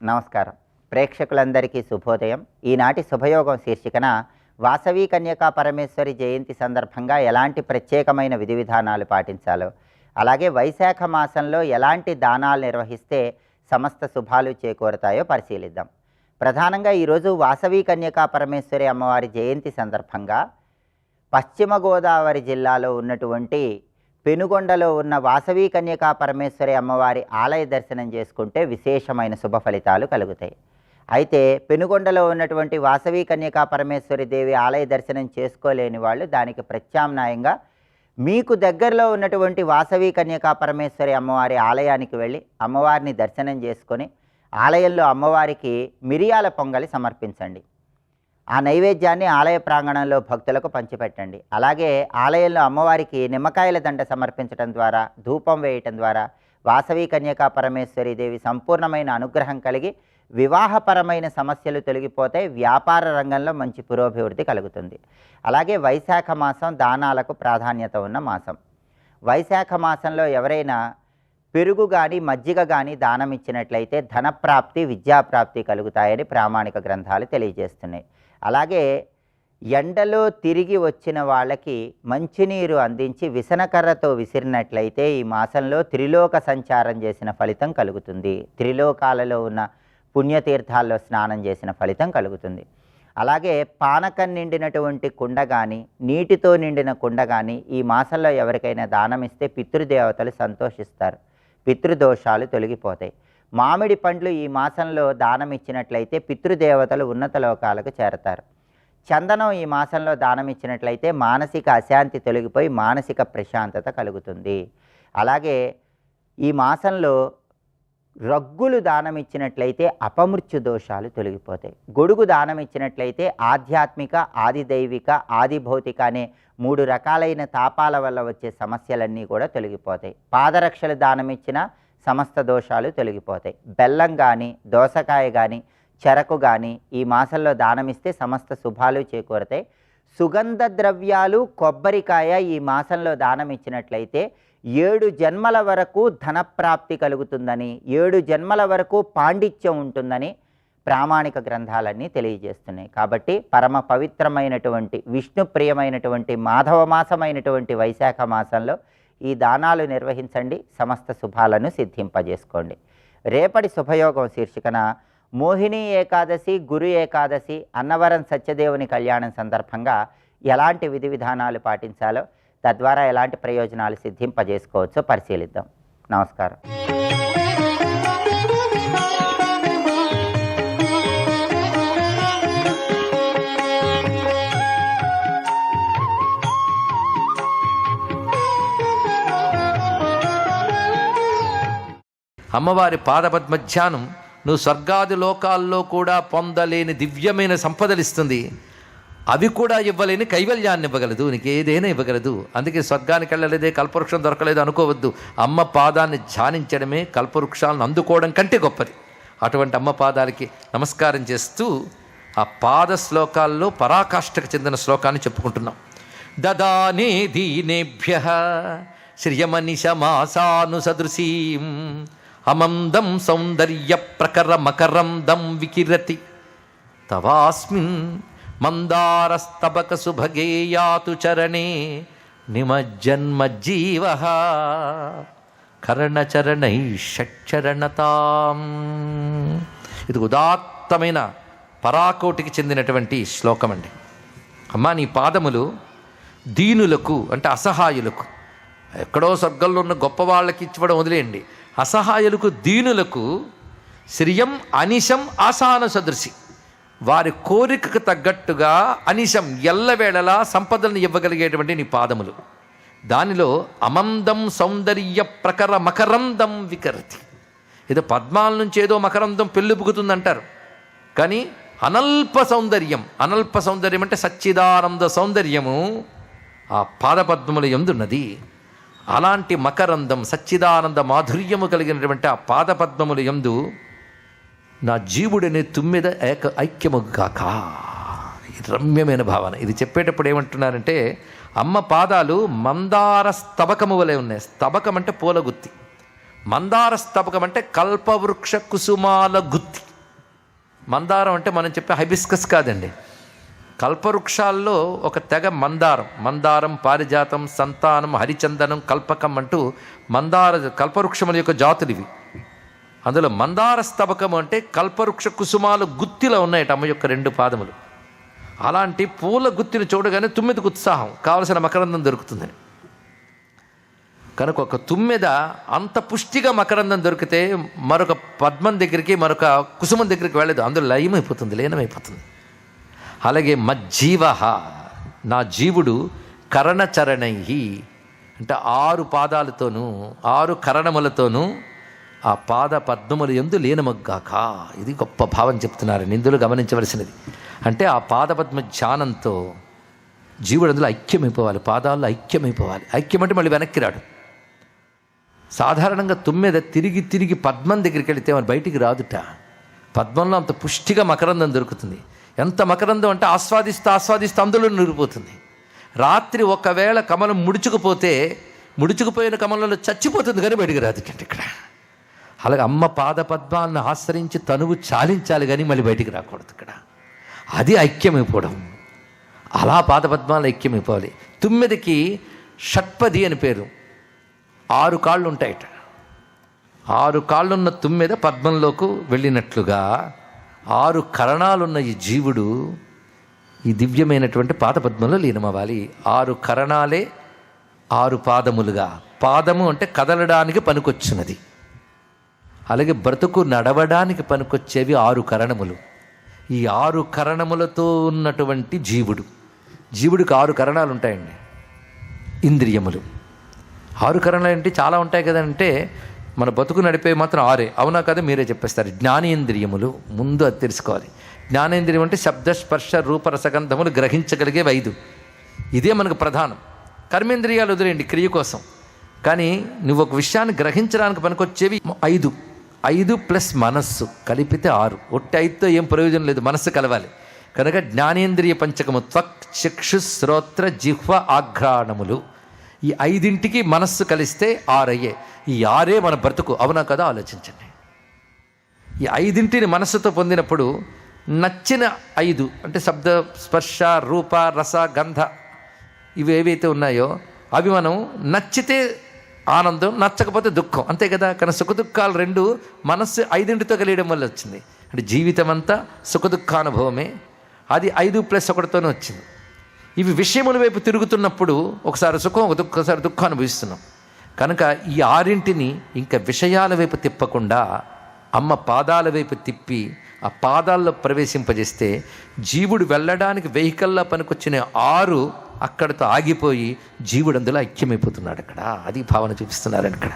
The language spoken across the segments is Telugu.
నమస్కారం. ప్రేక్షకులందరికీ శుభోదయం. ఈనాటి శుభయోగం శీర్షికన వాసవి కన్యకా పరమేశ్వరి జయంతి సందర్భంగా ఎలాంటి ప్రత్యేకమైన విధి విధానాలు పాటించాలో, అలాగే వైశాఖ మాసంలో ఎలాంటి దానాలు నిర్వహిస్తే సమస్త శుభాలు చేకూరతాయో పరిశీలిద్దాం. ప్రధానంగా ఈరోజు వాసవి కన్యకా పరమేశ్వరి అమ్మవారి జయంతి సందర్భంగా పశ్చిమ గోదావరి జిల్లాలో ఉన్నటువంటి పెనుగొండలో ఉన్న వాసవి కన్యకా పరమేశ్వరి అమ్మవారి ఆలయ దర్శనం చేసుకుంటే విశేషమైన శుభ ఫలితాలు కలుగుతాయి. అయితే పెనుగొండలో ఉన్నటువంటి వాసవి కన్యకా పరమేశ్వరి దేవి ఆలయ దర్శనం చేసుకోలేని వాళ్ళు దానికి ప్రత్యామ్నాయంగా మీకు దగ్గరలో ఉన్నటువంటి వాసవి కన్యకా పరమేశ్వరి అమ్మవారి ఆలయానికి వెళ్ళి అమ్మవారిని దర్శనం చేసుకొని ఆలయంలో అమ్మవారికి మిరియాల పొంగలి సమర్పించండి. ఆ నైవేద్యాన్ని ఆలయ ప్రాంగణంలో భక్తులకు పంచిపెట్టండి. అలాగే ఆలయంలో అమ్మవారికి నిమ్మకాయల దండ సమర్పించడం ద్వారా, ధూపం వేయటం ద్వారా వాసవి కన్యకా పరమేశ్వరి దేవి సంపూర్ణమైన అనుగ్రహం కలిగి వివాహపరమైన సమస్యలు తొలగిపోతాయి. వ్యాపార రంగంలో మంచి పురోభివృద్ధి కలుగుతుంది. అలాగే వైశాఖ మాసం దానాలకు ప్రాధాన్యత ఉన్న మాసం. వైశాఖ మాసంలో ఎవరైనా పెరుగు కానీ మజ్జిగ కానీ దానం ఇచ్చినట్లయితే ధనప్రాప్తి, విద్యాప్రాప్తి కలుగుతాయని ప్రామాణిక గ్రంథాలు తెలియజేస్తున్నాయి. అలాగే ఎండలో తిరిగి వచ్చిన వాళ్ళకి మంచినీరు అందించి విసనకర్రతో విసిరినట్లయితే ఈ మాసంలో త్రిలోక సంచారం చేసిన ఫలితం కలుగుతుంది. త్రిలోకాలలో ఉన్న పుణ్యతీర్థాల్లో స్నానం చేసిన ఫలితం కలుగుతుంది. అలాగే పానకం నిండినటువంటి కుండ కానీ, నీటితో నిండిన కుండ కానీ ఈ మాసంలో ఎవరికైనా దానం ఇస్తే పితృదేవతలు సంతోషిస్తారు, పితృదోషాలు తొలగిపోతాయి. మామిడి పండ్లు ఈ మాసంలో దానం ఇచ్చినట్లయితే పితృదేవతలు ఉన్నత లోకాలకు చేరతారు. చందనం ఈ మాసంలో దానం ఇచ్చినట్లయితే మానసిక అశాంతి తొలగిపోయి మానసిక ప్రశాంతత కలుగుతుంది. అలాగే ఈ మాసంలో రగ్గులు దానం ఇచ్చినట్లయితే అపమృత్యు దోషాలు తొలగిపోతాయి. గొడుగు దానం ఇచ్చినట్లయితే ఆధ్యాత్మిక, ఆదిదైవిక, ఆదిభౌతిక అనే 3 రకాలైన తాపాల వల్ల వచ్చే సమస్యలన్నీ కూడా తొలగిపోతాయి. పాదరక్షలు దానం ఇచ్చిన సమస్త దోషాలు తొలగిపోతాయి. బెల్లం కానీ, దోసకాయ కానీ, చెరకు కానీ ఈ మాసంలో దానమిస్తే సమస్త శుభాలు చేకూరతాయి. సుగంధ ద్రవ్యాలు, కొబ్బరికాయ ఈ మాసంలో దానం ఇచ్చినట్లయితే 7 జన్మల వరకు ధనప్రాప్తి కలుగుతుందని, 7 జన్మల వరకు పాండిత్యం ఉంటుందని ప్రామాణిక గ్రంథాలన్నీ తెలియజేస్తున్నాయి. కాబట్టి పరమ పవిత్రమైనటువంటి విష్ణుప్రియమైనటువంటి మాధవమాసమైనటువంటి వైశాఖ మాసంలో ఈ దానాలు నిర్వహించండి. సమస్త శుభాలను సిద్ధింపజేసుకోండి. రేపటి శుభయోగం శీర్షికన మోహిని ఏకాదశి, గురు ఏకాదశి, అన్నవరం సత్యదేవుని కళ్యాణం సందర్భంగా ఎలాంటి విధి విధానాలు పాటించాలో, తద్వారా ఎలాంటి ప్రయోజనాలు సిద్ధింపజేసుకోవచ్చో పరిశీలిద్దాం. నమస్కారం. అమ్మవారి పాదపద్మధ్యానం నువ్వు స్వర్గాది లోకాల్లో కూడా పొందలేని దివ్యమైన సంపదలిస్తుంది. అవి కూడా ఇవ్వలేని కైవల్యాన్ని ఇవ్వగలదు, నీకు ఏదైనా ఇవ్వగలదు. అందుకే స్వర్గానికి వెళ్ళలేదే, కల్పవృక్షం దొరకలేదు అనుకోవద్దు. అమ్మ పాదాన్ని ధ్యానించడమే కల్పవృక్షాలను అందుకోవడం కంటే గొప్పది. అటువంటి అమ్మ పాదాలకి నమస్కారం చేస్తూ ఆ పాద శ్లోకాల్లో పరాకాష్ఠకు చెందిన శ్లోకాన్ని చెప్పుకుంటున్నాం. దదానే దీనేభ్యః శ్రియమనిశమాసాను సదృశీం అమందం సౌందర్య ప్రకర మకరందం వికిరతి తవాస్మిన్ మందారస్తబక సుభగేయాతు చరణే నిమజ్జన్మజ్జీవ కర్ణచరణై షట్చరణతాం. ఇది ఉదాత్తమైన పరాకోటికి చెందినటువంటి శ్లోకం అండి. అమ్మా, నీ పాదములు దీనులకు అంటే అసహాయులకు, ఎక్కడో స్వర్గంలో ఉన్న గొప్ప వాళ్ళకి ఇచ్చివ్వడం వదిలేయండి, అసహాయులకు, దీనులకు శ్రియం అనిశం ఆసాన సదృశి, వారి కోరికకు తగ్గట్టుగా అనిశం ఎల్లవేళలా సంపదలను ఇవ్వగలిగేటువంటి నీ పాదములు. దానిలో అమందం సౌందర్య ప్రకర మకరందం వికరతి. ఏదో పద్మాల నుంచి ఏదో మకరందం పెళ్ళుబుకుతుందంటారు, కానీ అనల్ప సౌందర్యం, అనల్ప సౌందర్యం అంటే సచ్చిదానంద సౌందర్యము ఆ పాదపద్మముల యందున్నది. అలాంటి మకరందం, సచ్చిదానంద మాధుర్యము కలిగినటువంటి ఆ పాదపద్మముల యందు నా జీవుడనే తుమ్మెద ఐక్యముగాక. రమ్యమైన భావన. ఇది చెప్పేటప్పుడు ఏమంటున్నారంటే, అమ్మ పాదాలు మందార స్తబకము వలె ఉన్నాయి. స్తబకం అంటే పూల గుత్తి, మందార స్తబకం అంటే కల్పవృక్ష కుసుమాల గుత్తి. మందారం అంటే మనం చెప్పే హైబిస్కస్ కాదండి. కల్పవృక్షాల్లో ఒక తెగ మందారం, పారిజాతం, సంతానం, హరిచందనం, కల్పకం అంటూ కల్పవృక్షముల యొక్క జాతులు ఇవి. అందులో మందార స్తబకము అంటే కల్పవృక్ష కుసుమాలు గుత్తిలో ఉన్నాయట అమ్మ యొక్క 2 పాదములు. అలాంటి పూల గుత్తిని చూడగానే తుమ్మెదకు ఉత్సాహం, కావలసిన మకరందం దొరుకుతుందని. కనుక ఒక తుమ్మెద అంత పుష్టిగా మకరందం దొరికితే మరొక పద్మం దగ్గరికి, మరొక కుసుమం దగ్గరికి వెళ్ళదు, అందులో లీనమైపోతుంది. అలాగే మజ్జీవ, నా జీవుడు కరణచరణై అంటే 6 పాదాలతోనూ 6 కరణములతోనూ ఆ పాద పద్మముల యందు లీనమగ్గాక. ఇది గొప్ప భావం చెప్తున్నారు ఇందులో గమనించవలసినది. అంటే ఆ పాదపద్మ ధ్యానంతో జీవుడు అందులో ఐక్యమైపోవాలి, పాదాల్లో ఐక్యమైపోవాలి. ఐక్యం అంటే మళ్ళీ వెనక్కి రాడు. సాధారణంగా తుమ్మెద తిరిగి పద్మం దగ్గరికి వెళితే మన బయటికి రాదుట. పద్మంలో అంత పుష్టిగా మకరందం దొరుకుతుంది. ఎంత మకరందం అంటే ఆస్వాదిస్తూ అందులో నిరిపోతుంది. రాత్రి ఒకవేళ కమలం ముడుచుకుపోయిన కమలంలో చచ్చిపోతుంది, కానీ బయటికి రాదుటండి ఇక్కడ. అలాగే అమ్మ పాద పద్మాలను ఆశ్రయించి తనువు చాలించాలి, కానీ మళ్ళీ బయటికి రాకూడదు ఇక్కడ. అది ఐక్యమైపోవడం. అలా పాద పద్మాలు ఐక్యమైపోవాలి. తుమ్మెదకి షట్పది అని పేరు. 6 కాళ్ళు ఉంటాయట. 6 కాళ్ళున్న తుమ్మెద పద్మంలోకి వెళ్ళినట్లుగా 6 కరణాలున్న ఈ జీవుడు ఈ దివ్యమైనటువంటి పాదపద్మంలో లీనమవ్వాలి. 6 కరణాలే 6 పాదములుగా. పాదము అంటే కదలడానికి పనికొచ్చినది. అలాగే బ్రతుకు నడవడానికి పనికొచ్చేవి 6 కరణములు. ఈ 6 కరణములతో ఉన్నటువంటి జీవుడికి 6 కరణాలు ఉంటాయండి. ఇంద్రియములు 6 కరణాలు అంటే చాలా ఉంటాయి కదంటే, మన బతుకు నడిపే మాత్రం 6. అవునా కదా, మీరే చెప్పేస్తారు. జ్ఞానేంద్రియములు ముందు అది తెలుసుకోవాలి. జ్ఞానేంద్రియం అంటే శబ్ద, స్పర్శ, రూప, రసగంధములు గ్రహించగలిగేవి 5. ఇదే మనకు ప్రధానం. కర్మేంద్రియాలు వదిలేయండి క్రియ కోసం, కానీ నువ్వు ఒక విషయాన్ని గ్రహించడానికి పనికొచ్చేవి 5. 5 ప్లస్ మనస్సు కలిపితే 6. ఒట్టి 5తో ఏం ప్రయోజనం లేదు, మనస్సు కలవాలి. కనుక జ్ఞానేంద్రియ పంచకము త్వక్, చక్షు, శ్రోత్ర, జిహ్వ, ఆఘ్రాణములు, ఈ 5ంటికి మనస్సు కలిస్తే 6 అయ్యే. ఈ 6 మన బ్రతుకు. అవునా కదా, ఆలోచించండి. ఈ 5ంటిని మనస్సుతో పొందినప్పుడు నచ్చిన 5 అంటే శబ్ద, స్పర్శ, రూప, రస, గంధ ఇవి ఏవైతే ఉన్నాయో అవి మనం నచ్చితే ఆనందం, నచ్చకపోతే దుఃఖం, అంతే కదా. కానీ సుఖదుఖాలు 2 మనస్సు 5ంటితో కలియడం వల్ల వచ్చింది. అంటే జీవితం అంతా సుఖదుఖానుభవమే. అది 5 ప్లస్ 1తోనే వచ్చింది. ఇవి విషయముల వైపు తిరుగుతున్నప్పుడు ఒకసారి సుఖం, ఒకసారి దుఃఖం అనుభవిస్తున్నాం. కనుక ఈ 6ంటిని ఇంకా విషయాల వైపు తిప్పకుండా అమ్మ పాదాల వైపు తిప్పి ఆ పాదాల్లో ప్రవేశింపజేస్తే జీవుడు వెళ్ళడానికి వెహికల్లా పనికొచ్చిన 6 అక్కడితో ఆగిపోయి జీవుడు అందులో ఐక్యమైపోతున్నాడు అక్కడ. అది భావన చూపిస్తున్నారని ఇక్కడ.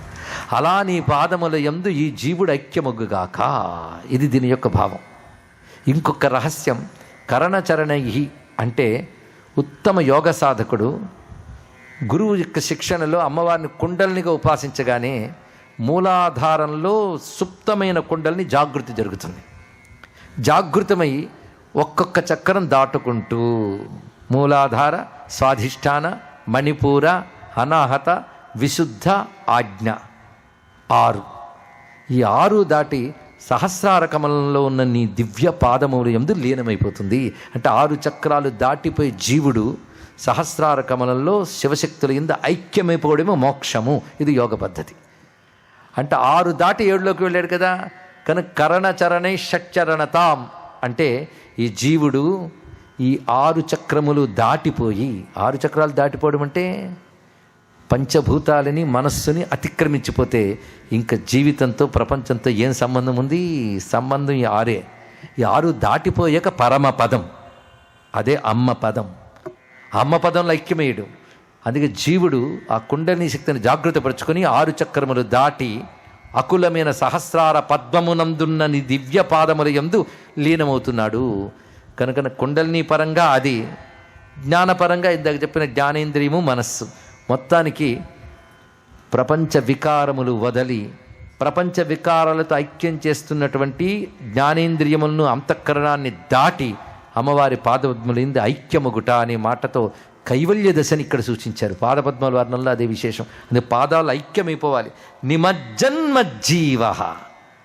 అలా నీ పాదముల యందు ఈ జీవుడు ఐక్యమొగ్గుగాక. ఇది దీని యొక్క భావం. ఇంకొక రహస్యం, కరణచరణై అంటే ఉత్తమ యోగ సాధకుడు గురువు యొక్క శిక్షణలో అమ్మవారిని కుండలినిగా ఉపాసించగానే మూలాధారంలో సుప్తమైన కుండలిని జాగృతి జరుగుతుంది. జాగృతమై ఒక్కొక్క చక్రం దాటుకుంటూ మూలాధార, స్వాధిష్టాన, మణిపూర, అనాహత, విశుద్ధ, ఆజ్ఞ 6. ఈ 6 దాటి సహస్రార కమలంలో ఉన్న నీ దివ్య పాదములు యందు లీనమైపోతుంది. అంటే 6 చక్రాలు దాటిపోయి జీవుడు సహస్రార కమలంలో శివశక్తుల యందు ఐక్యమైపోవడమే మోక్షము. ఇది యోగ పద్ధతి. అంటే 6 దాటి 7లోకి వెళ్ళాడు కదా. కనుక కరణచరణై షట్చరణతాం అంటే ఈ జీవుడు ఈ 6 చక్రములు దాటిపోయి, 6 చక్రాలు దాటిపోవడం అంటే పంచభూతాలని, మనస్సుని అతిక్రమించిపోతే ఇంకా జీవితంతో, ప్రపంచంతో ఏం సంబంధం ఉంది? సంబంధం ఈ 6. ఈ 6 దాటిపోయాక పరమపదం, అదే అమ్మ పదం. అమ్మ పదంలో ఐక్యమేయుడు. అందుకే జీవుడు ఆ కుండలిని శక్తిని జాగృతపరుచుకొని 6 చక్రములు దాటి అకులమైన సహస్రార పద్మమునందున్న నీ దివ్య పాదముల యందు లీనమవుతున్నాడు. కనుక కుండలిని పరంగా అది, జ్ఞానపరంగా ఇందాక చెప్పిన జ్ఞానేంద్రియము, మనస్సు. మొత్తానికి ప్రపంచ వికారములు వదలి ప్రపంచ వికారాలతో ఐక్యం చేస్తున్నటువంటి జ్ఞానేంద్రియములను, అంతఃకరణాన్ని దాటి అమ్మవారి పాదపద్మలందు ఐక్యమగుట అనే మాటతో కైవల్య దశని ఇక్కడ సూచించారు. పాదపద్మాల వర్ణంలో అదే విశేషం. అంటే పాదాలు ఐక్యమైపోవాలి. నిమజ్జన్మజ్జీవ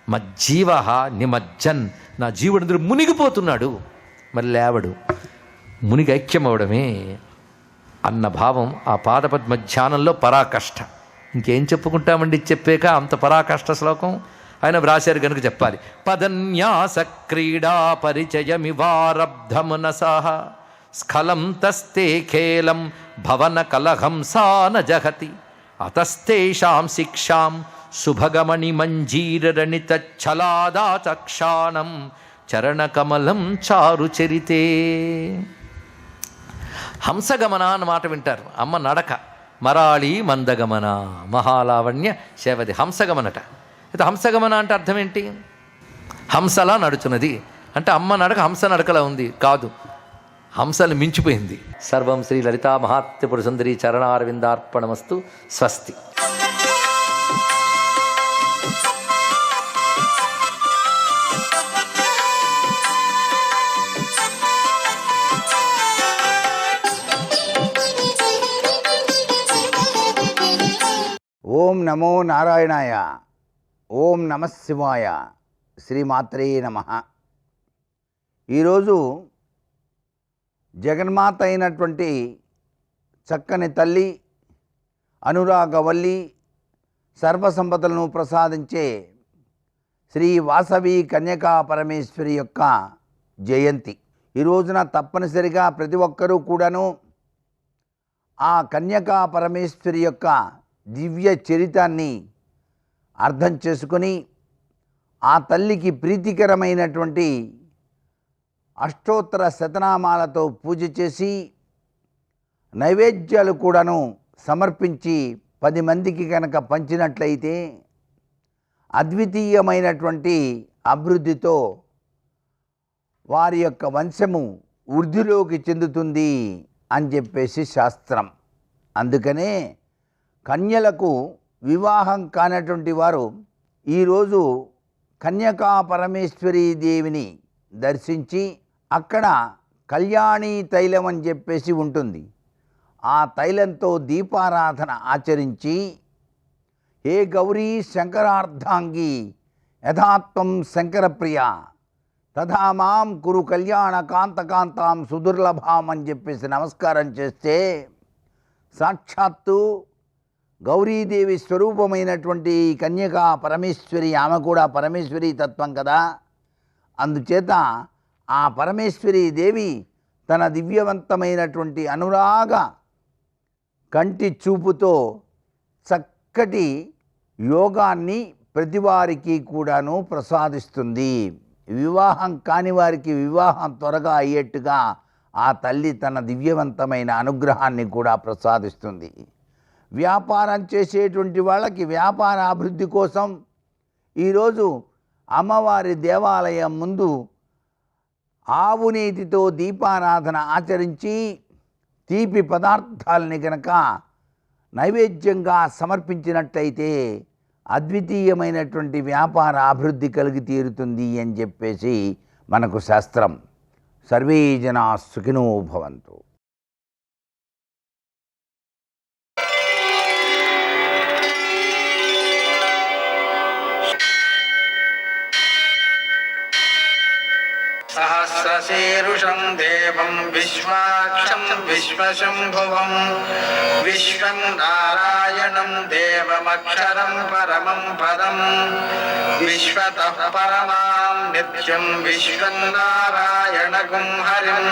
మజ్జీవ నిమజ్జన్, నా జీవుడు మునిగిపోతున్నాడు, మరి లేవడు, మునిగి ఐక్యమవడమే అన్న భావం ఆ పాదపద్మ ధ్యానంలో పరాకష్ట. ఇంకేం చెప్పుకుంటామండి చెప్పాక అంత పరాకష్ట శ్లోకం ఆయన వ్రాశారు కనుక చెప్పాలి. పదన్యాస క్రీడా పరిచయమివారబ్ధమునసః స్ఖలం తస్తే ఖేలం భవన కలహంసా న జహతి అతస్తేషాం శిక్షాం శుభగమణి మంజీరరణిత ఛలాదాచక్షాణం చరణకమలం చారు చరితే. హంసగమన అన్న మాట వింటారు. అమ్మ నడక మరాళి మందగమన మహాలావణ్య శేవది హంసగమనట. అయితే హంసగమన అంటే అర్థం ఏంటి? హంసలా నడుచున్నది అంటే అమ్మ నడక హంస నడకలా ఉంది కాదు, హంసలు మించిపోయింది. సర్వం శ్రీ లలితా మహాత్రిపుర సుందరి చరణారవిందార్పణమస్తు. స్వస్తి. ఓం నమో నారాయణాయ. ఓం నమః శివాయ. శ్రీమాత్రే నమః. ఈరోజు జగన్మాత అయినటువంటి చక్కని తల్లి అనురాగవల్లి సర్వసంపదలను ప్రసాదించే శ్రీ వాసవి కన్యకా పరమేశ్వరి యొక్క జయంతి. ఈ రోజున తప్పనిసరిగా ప్రతి ఒక్కరూ కూడాను ఆ కన్యకా పరమేశ్వరి యొక్క దివ్య చరితాన్ని అర్థం చేసుకొని ఆ తల్లికి ప్రీతికరమైనటువంటి అష్టోత్తర శతనామాలతో పూజ చేసి నైవేద్యాలు కూడాను సమర్పించి 10 మందికి కనుక పంచినట్లయితే అద్వితీయమైనటువంటి అభివృద్ధితో వారి యొక్క వంశము వృద్ధిలోకి చెందుతుంది అని చెప్పేసి శాస్త్రం. అందుకనే కన్యలకు వివాహం కానటువంటి వారు ఈరోజు కన్యకా పరమేశ్వరీ దేవిని దర్శించి అక్కడ కళ్యాణీ తైలం అని చెప్పేసి ఉంటుంది, ఆ తైలంతో దీపారాధన ఆచరించి హే గౌరీ శంకరార్ధాంగి యథాత్వం శంకరప్రియ తథా మాం కురు కళ్యాణ కాంతకాంతాం సుదుర్లభాం అని చెప్పేసి నమస్కారం చేస్తే సాక్షాత్తు గౌరీదేవి స్వరూపమైనటువంటి కన్యకా పరమేశ్వరి, ఆమె కూడా పరమేశ్వరి తత్వం కదా. అందుచేత ఆ పరమేశ్వరీ దేవి తన దివ్యవంతమైనటువంటి అనురాగ కంటి చూపుతో చక్కటి యోగాన్ని ప్రతివారికి కూడాను ప్రసాదిస్తుంది. వివాహం కాని వారికి వివాహం త్వరగా అయ్యేట్టుగా ఆ తల్లి తన దివ్యవంతమైన అనుగ్రహాన్ని కూడా ప్రసాదిస్తుంది. వ్యాపారం చేసేటువంటి వాళ్ళకి వ్యాపార అభివృద్ధి కోసం ఈరోజు అమ్మవారి దేవాలయం ముందు ఆవు నేతితో దీపారాధన ఆచరించి తీపి పదార్థాలని కనుక నైవేద్యంగా సమర్పించినట్లయితే అద్వితీయమైనటువంటి వ్యాపార అభివృద్ధి కలిగి తీరుతుంది అని చెప్పేసి మనకు శాస్త్రం. సర్వే జనా సుఖినో భవంతు. సహస్రశీరుషం దేవం విశ్వాక్షం విశ్వశంభువం విశ్వం నారాయణం దేవమక్షరం పరమం పదం విశ్వతః పరమాం నిత్యం విశ్వం నారాయణగుం హరిం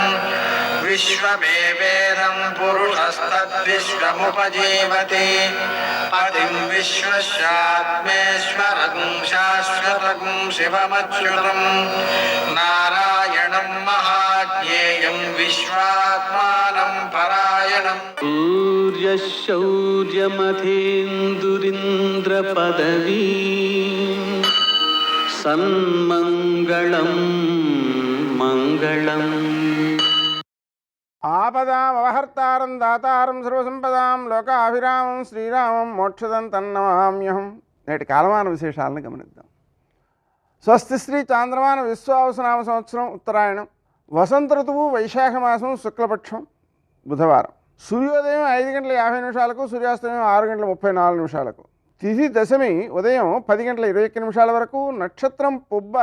విశ్వమేవేదం పురుషస్తద్విశ్వముపజీవతి పతిం విశ్వస్యాత్మేశ్వరం శాశ్వతం శివమచ్యుతం నారాయణం మహాజ్ఞేయం విశ్వాత్మానం పరాయణం. సూర్యశౌర్యమథేందురింద్ర పదవీ సన్మంగళం మంగళం. ఆపదామవహర్తారం దాతారం సర్వసంపదాం లోకాభిరామం శ్రీరామం మోక్షదం తన్నమామ్యహం. నేటి కాలమాన విశేషాలను గమనిద్దాం. స్వస్తి శ్రీ చాంద్రమాన విశ్వావసనామ సంవత్సరం ఉత్తరాయణం, వసంత ఋతువు వైశాఖ మాసం శుక్లపక్షం బుధవారం. సూర్యోదయం 5 గంటల 50 నిమిషాలకు, సూర్యాస్తమయం 6 గంటల 34 నిమిషాలకు. తిథి దశమి ఉదయం 10:21 వరకు, నక్షత్రం పుబ్బ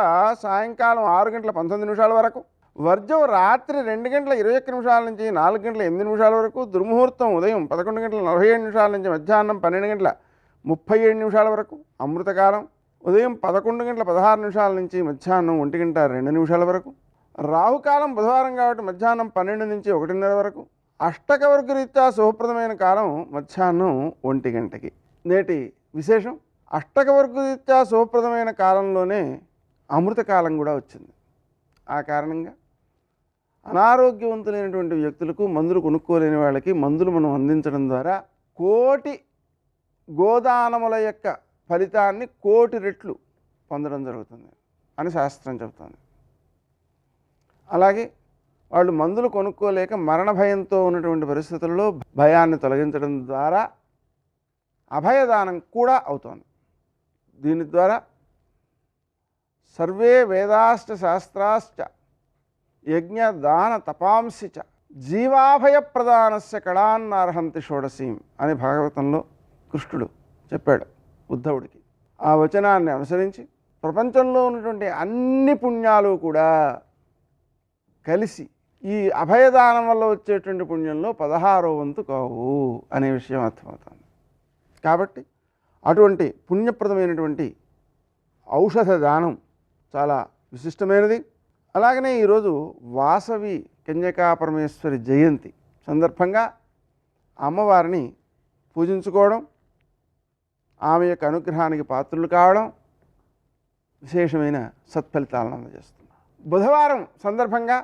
సాయంకాలం 6:19 వరకు, వర్జం రాత్రి 2:21 నుంచి 4:08 వరకు, దుర్ముహూర్తం ఉదయం 11:47 నుంచి మధ్యాహ్నం 12:37 వరకు, అమృతకాలం ఉదయం 11:16 నుంచి మధ్యాహ్నం 1:02 వరకు, రాహుకాలం బుధవారం కాబట్టి మధ్యాహ్నం 12 నుంచి 1:30 వరకు, అష్టకవర్గ రీత్యా శుభప్రదమైన కాలం మధ్యాహ్నం 1 గంటకి. నేటి విశేషం, అష్టకవర్గ రీత్యా శుభప్రదమైన కాలంలోనే అమృతకాలం కూడా వచ్చింది. ఆ కారణంగా అనారోగ్యవంతులైనటువంటి వ్యక్తులకు, మందులు కొనుక్కోలేని వాళ్ళకి మందులు మనం అందించడం ద్వారా కోటి గోదానముల యొక్క ఫలితాన్ని 1,000,000 రెట్లు పొందడం జరుగుతుంది అని శాస్త్రం చెబుతుంది. అలాగే వాళ్ళు మందులు కొనుక్కోలేక మరణ భయంతో ఉన్నటువంటి పరిస్థితుల్లో భయాన్ని తొలగించడం ద్వారా అభయదానం కూడా అవుతోంది. దీని ద్వారా సర్వే వేదాశ్చ శాస్త్రాశ్చ యజ్ఞ దాన తపాంసి చ జీవాభయ ప్రదానస్య కళాన్నార్హంతి షోడశీం అని భాగవతంలో కృష్ణుడు చెప్పాడు ఉద్ధవుడికి. ఆ వచనాన్ని అనుసరించి ప్రపంచంలో ఉన్నటువంటి అన్ని పుణ్యాలు కూడా కలిసి ఈ అభయదానం వల్ల వచ్చేటువంటి పుణ్యంలో 16వ వంతు కావు అనే విషయం అర్థమవుతుంది. కాబట్టి అటువంటి పుణ్యప్రదమైనటువంటి ఔషధ దానం చాలా విశిష్టమైనది. అలాగనే ఈరోజు వాసవి కన్యకా పరమేశ్వరి జయంతి సందర్భంగా అమ్మవారిని పూజించుకోవడం, ఆమె యొక్క అనుగ్రహానికి పాత్రులు కావడం విశేషమైన సత్ఫలితాలను అందజేస్తుంది. బుధవారం సందర్భంగా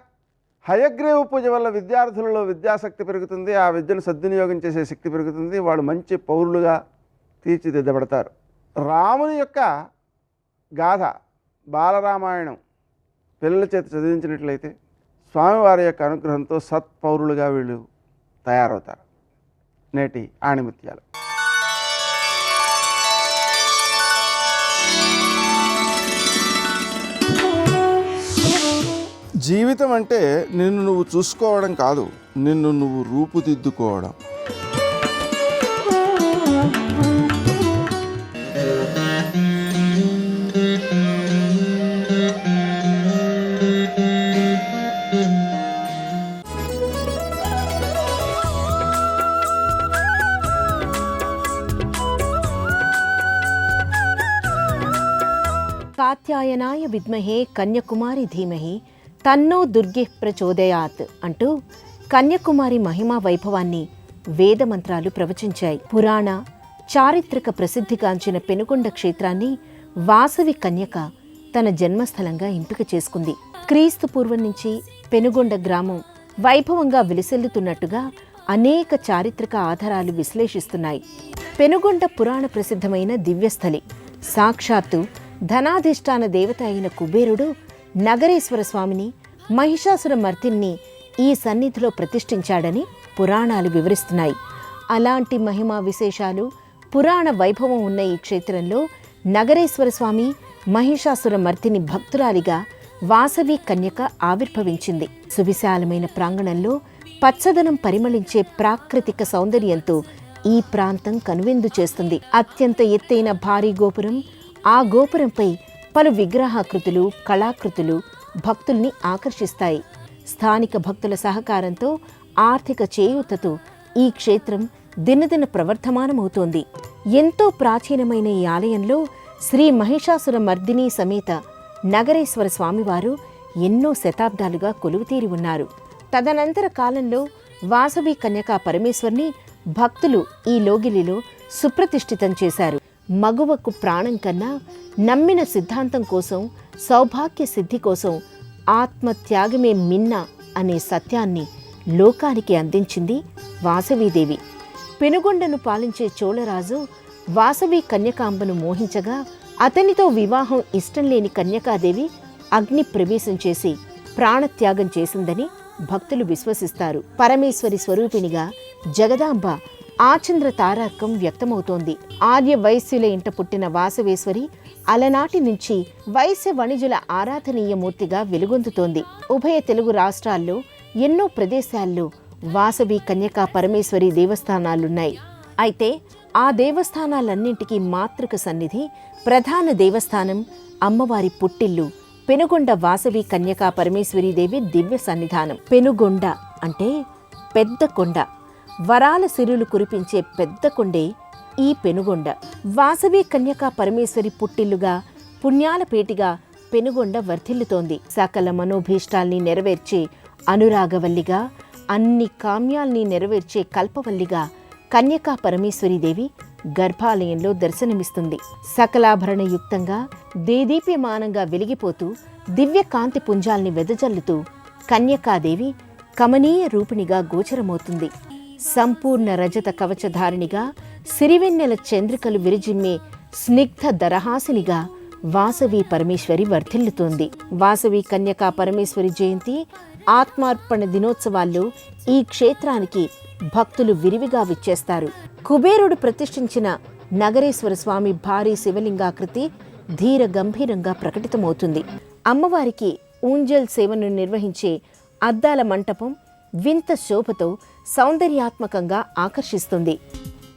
హయగ్రీవ పూజ వల్ల విద్యార్థులలో విద్యాశక్తి పెరుగుతుంది, ఆ విద్యను సద్వినియోగం చేసే శక్తి పెరుగుతుంది, వాళ్ళు మంచి పౌరులుగా తీర్చిదిద్దబడతారు. రాముని యొక్క గాథ బాలరామాయణం పిల్లల చేత చదివించినట్లయితే స్వామివారి యొక్క అనుగ్రహంతో సత్పౌరులుగా వీళ్ళు తయారవుతారు. నేటి ఆణిముత్యాలు. జీవితం అంటే నిన్ను నువ్వు చూసుకోవడం కాదు, నిన్ను నువ్వు రూపుదిద్దుకోవడం. కాత్యాయనాయ విద్మహే కన్యకుమారి ధీమహి తన్నో దుర్గే ప్రచోదయాత్ అంటూ కన్యకుమారి మహిమా వైభవాన్ని వేదమంత్రాలు ప్రవచించాయి. పురాణ చారిత్రక ప్రసిద్ధిగాంచిన పెనుగొండ క్షేత్రాన్ని వాసవి కన్యక తన జన్మస్థలంగా ఎంపిక చేసుకుంది. క్రీస్తు పూర్వం నుంచి పెనుగొండ గ్రామం వైభవంగా విలసిల్లుతున్నట్టుగా అనేక చారిత్రక ఆధారాలు విశ్లేషిస్తున్నాయి. పెనుగొండ పురాణ ప్రసిద్ధమైన దివ్యస్థలి. సాక్షాత్తు ధనాధిష్టాన దేవత అయిన కుబేరుడు నగరేశ్వర స్వామిని, మహిషాసుర మర్దిని ఈ సన్నిధిలో ప్రతిష్ఠించాడని పురాణాలు వివరిస్తున్నాయి. అలాంటి మహిమా విశేషాలు, పురాణ వైభవం ఉన్న ఈ క్షేత్రంలో నగరేశ్వర స్వామి, మహిషాసుర మర్దిని భక్తురాలిగా వాసవి కన్యక ఆవిర్భవించింది. సువిశాలమైన ప్రాంగణంలో పచ్చదనం పరిమళించే ప్రాకృతిక సౌందర్యంతో ఈ ప్రాంతం కనువిందు చేస్తుంది. అత్యంత ఎత్తైన భారీ గోపురం, ఆ గోపురంపై పలు విగ్రహాకృతులు, కళాకృతులు భక్తుల్ని ఆకర్షిస్తాయి. స్థానిక భక్తుల సహకారంతో, ఆర్థిక చేయూతతో ఈ క్షేత్రం దినదిన ప్రవర్ధమానమవుతోంది. ఎంతో ప్రాచీనమైన ఈ ఆలయంలో శ్రీ మహిషాసుర మర్దిని సమేత నగరేశ్వర స్వామివారు ఎన్నో శతాబ్దాలుగా కొలువుతీరి ఉన్నారు. తదనంతర కాలంలో వాసవి కన్యకా పరమేశ్వర్ని భక్తులు ఈ లోగిలిలో సుప్రతిష్ఠితం చేశారు. మగువకు ప్రాణం కన్నా నమ్మిన సిద్ధాంతం కోసం, సౌభాగ్య సిద్ధి కోసం ఆత్మత్యాగమే మిన్న అనే సత్యాన్ని లోకానికి అందించింది వాసవీదేవి. పెనుగొండను పాలించే చోళరాజు వాసవి కన్యకాంబను మోహించగా అతనితో వివాహం ఇష్టం లేని కన్యకాదేవి అగ్ని ప్రవేశం చేసి ప్రాణత్యాగం చేసిందని భక్తులు విశ్వసిస్తారు. పరమేశ్వరి స్వరూపిణిగా జగదాంబ ఆచంద్ర తారార్కం వ్యక్తమవుతోంది. ఆర్య వైశ్యుల ఇంట పుట్టిన వాసవేశ్వరి అలనాటి నుంచి వైశ్య వణిజుల ఆరాధనీయ మూర్తిగా వెలుగొందుతోంది. ఉభయ తెలుగు రాష్ట్రాల్లో ఎన్నో ప్రదేశాల్లో వాసవి కన్యకా పరమేశ్వరి దేవస్థానాలున్నాయి. అయితే ఆ దేవస్థానాలన్నింటికీ మాతృక సన్నిధి ప్రధాన దేవస్థానం అమ్మవారి పుట్టిల్లు పెనుగొండ వాసవి కన్యకా పరమేశ్వరీదేవి దివ్య సన్నిధానం. పెనుగొండ అంటే పెద్ద కొండ, వరాల సిరులు కురిపించే పెద్ద కొండే ఈ పెనుగొండ. వాసవి కన్యకా పరమేశ్వరి పుట్టిల్లుగా, పుణ్యాల పేటిగా పెనుగొండ వర్ధిల్లుతోంది. సకల మనోభీష్టాల్ని నెరవేర్చే అనురాగవల్లిగా, అన్ని కామ్యాల్ని నెరవేర్చే కల్పవల్లిగా కన్యకా పరమేశ్వరీదేవి గర్భాలయంలో దర్శనమిస్తుంది. సకలాభరణయుక్తంగా దేదీప్యమానంగా వెలిగిపోతూ దివ్య కాంతి పుంజాల్ని వెదజల్లుతూ కన్యకాదేవి కమనీయ రూపిణిగా గోచరమవుతుంది. సంపూర్ణ రజత కవచధారిణిగా, సిరివెన్నెల చంద్రికలు విరిజిమ్మే స్నిగ్ధ దరహాసినిగా వాసవి పరమేశ్వరి వర్ధిల్లుతోంది. వాసవి కన్యకా పరమేశ్వరి జయంతి, ఆత్మార్పణ దినోత్సవాల్లో ఈ క్షేత్రానికి భక్తులు విరివిగా విచ్చేస్తారు. కుబేరుడు ప్రతిష్ఠించిన నగరేశ్వర స్వామి భారీ శివలింగాకృతి ధీర గంభీరంగా ప్రకటితమవుతుంది. అమ్మవారికి ఊంజల్ సేవను నిర్వహించే అద్దాల మంటపం వింత శోభతో సౌందర్యాత్మకంగా ఆకర్షిస్తుంది.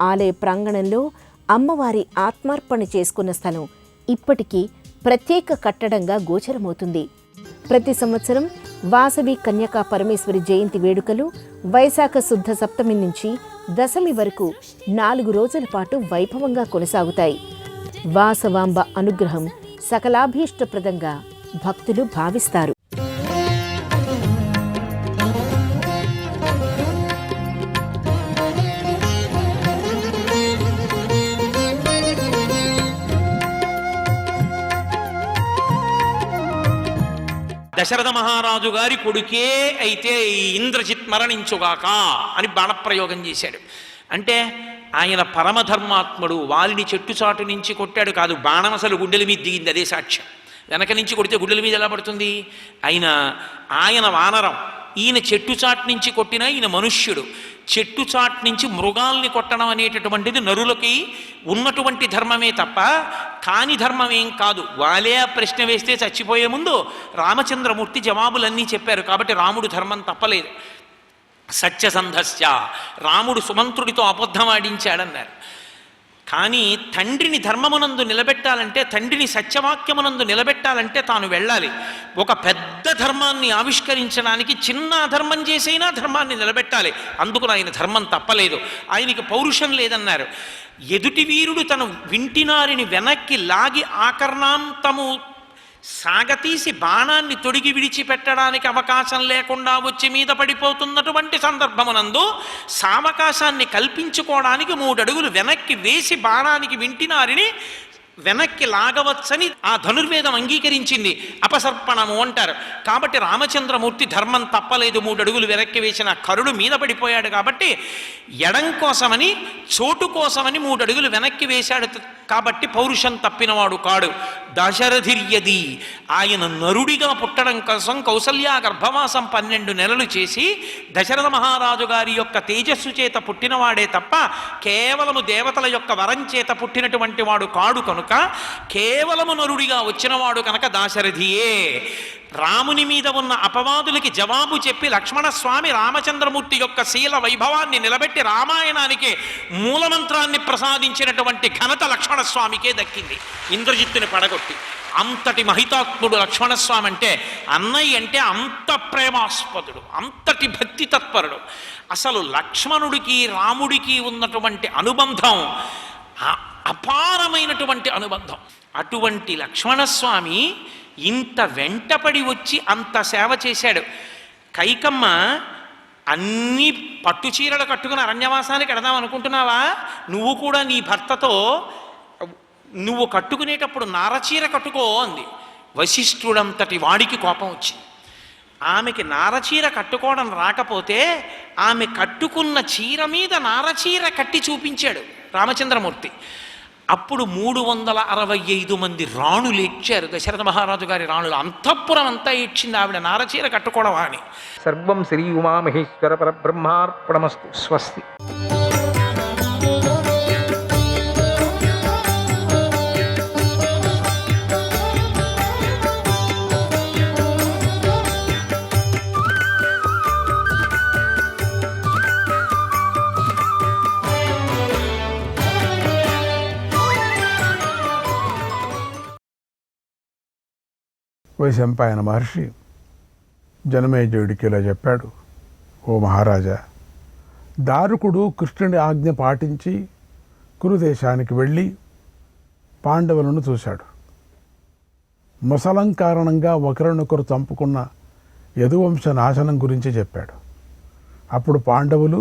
ఆలయ ప్రాంగణంలో అమ్మవారి ఆత్మార్పణ చేసుకున్న స్థలం ఇప్పటికీ ప్రత్యేక కట్టడంగా గోచరమవుతుంది. ప్రతి సంవత్సరం వాసవి కన్యకా పరమేశ్వరి జయంతి వేడుకలు వైశాఖ శుద్ధ సప్తమి నుంచి దశమి వరకు 4 రోజుల పాటు వైభవంగా కొనసాగుతాయి. వాసవాంబ అనుగ్రహం సకలాభీష్టప్రదంగా భక్తులు భావిస్తారు. దశరథ మహారాజు గారి కొడుకే అయితే ఈ ఇంద్రజిత్ మరణించుగాక అని బాణప్రయోగం చేశాడు. అంటే ఆయన పరమధర్మాత్ముడు. వాలిని చెట్టుచాటు నుంచి కొట్టాడు కాదు, బాణం అసలు గుండెల మీద దిగింది, అదే సాక్ష్యం. వెనక నుంచి కొడితే గుండెల మీద ఎలా పడుతుంది? ఆయన వానరం, ఈయన చెట్టుచాటు నుంచి కొట్టినా ఈయన మనుష్యుడు. చెట్టుచాటు నుంచి మృగాల్ని కొట్టడం అనేటటువంటిది నరులకి ఉన్నటువంటి ధర్మమే తప్ప కాని ధర్మమేం కాదు. వాలే ఆ ప్రశ్న వేస్తే చచ్చిపోయే ముందు రామచంద్రమూర్తి జవాబులన్నీ చెప్పారు. కాబట్టి రాముడు ధర్మం తప్పలేదు. సత్యసంధస్య, రాముడు సుమంత్రుడితో అబద్ధం ఆడించాడన్నారు. కానీ తండ్రిని ధర్మమునందు నిలబెట్టాలంటే, తండ్రిని సత్యవాక్యమునందు నిలబెట్టాలంటే తాను వెళ్ళాలి. ఒక పెద్ద ధర్మాన్ని ఆవిష్కరించడానికి చిన్న ధర్మం చేసైనా ధర్మాన్ని నిలబెట్టాలి. అందుకు ఆయన ధర్మం తప్పలేదు. ఆయనకి పౌరుషం లేదన్నారు. ఎదుటి వీరుడు తన వింటినారిని వెనక్కి లాగి ఆకర్ణాంతము సాగతీసి బాణాన్ని తొడిగి విడిచిపెట్టడానికి అవకాశం లేకుండా వచ్చి మీద పడిపోతున్నటువంటి సందర్భమునందు సావకాశాన్ని కల్పించుకోవడానికి 3 అడుగులు వెనక్కి వేసి బాణానికి వింటినారిని వెనక్కి లాగవచ్చని ఆ ధనుర్వేదం అంగీకరించింది. అపసర్పణము అంటారు. కాబట్టి రామచంద్రమూర్తి ధర్మం తప్పలేదు. 3 అడుగులు వెనక్కి వేసిన కరుడు మీద పడిపోయాడు. కాబట్టి ఎడం కోసమని, చోటు కోసమని 3 అడుగులు వెనక్కి వేశాడు. కాబట్టి పౌరుషం తప్పినవాడు కాడు. దశరథిర్యది, ఆయన నరుడిగా పుట్టడం కోసం కౌసల్య గర్భవాసం 12 నెలలు చేసి దశరథ మహారాజు గారి యొక్క తేజస్సు చేత పుట్టినవాడే తప్ప కేవలము దేవతల యొక్క వరం చేత పుట్టినటువంటి వాడు కాడు. కనుక కేవలము నరుడిగా వచ్చినవాడు కనుక దాశరథియే. రాముని మీద ఉన్న అపవాదులకి జవాబు చెప్పి లక్ష్మణస్వామి రామచంద్రమూర్తి యొక్క శీల వైభవాన్ని నిలబెట్టి రామాయణానికి మూలమంత్రాన్ని ప్రసాదించినటువంటి ఘనత లక్ష్మణస్వామికే దక్కింది, ఇంద్రజిత్తుని పడగొట్టి. అంతటి మహితాత్ముడు లక్ష్మణస్వామి అంటే, అన్నయ్య అంటే అంత ప్రేమాస్పదుడు, అంతటి భక్తి తత్పరుడు. అసలు లక్ష్మణుడికి రాముడికి ఉన్నటువంటి అనుబంధం అపారమైనటువంటి అనుబంధం. అటువంటి లక్ష్మణస్వామి ఇంత వెంటపడి వచ్చి అంత సేవ చేశాడు. కైకమ్మ అన్ని పట్టు చీరలు కట్టుకుని అరణ్యవాసానికి వెడదాం అనుకుంటున్నావా? నువ్వు కూడా నీ భర్తతో నువ్వు కట్టుకునేటప్పుడు నారచీర కట్టుకో అంది. వశిష్ఠుడంతటి వాడికి కోపం వచ్చింది. ఆమెకి నారచీర కట్టుకోవడం రాకపోతే ఆమె కట్టుకున్న చీర మీద నారచీర కట్టి చూపించాడు రామచంద్రమూర్తి. అప్పుడు 365 మంది రాణులు ఇచ్చారు, దశరథ మహారాజు గారి రాణులు. అంతఃపురం అంతా ఇచ్చింది ఆవిడ నారచీర కట్టుకోవడం అని. సర్వం శ్రీ ఉమామహేశ్వర పరబ్రహ్మార్పణమస్తు. స్వస్తి. వైశంపాయన మహర్షి జనమేజయుడికి ఇలా చెప్పాడు, ఓ మహారాజా, దారుకుడు కృష్ణుడి ఆజ్ఞ పాటించి కురుదేశానికి వెళ్ళి పాండవులను చూశాడు. ముసలం కారణంగా ఒకరినొకరు చంపుకున్న యదువంశ నాశనం గురించి చెప్పాడు. అప్పుడు పాండవులు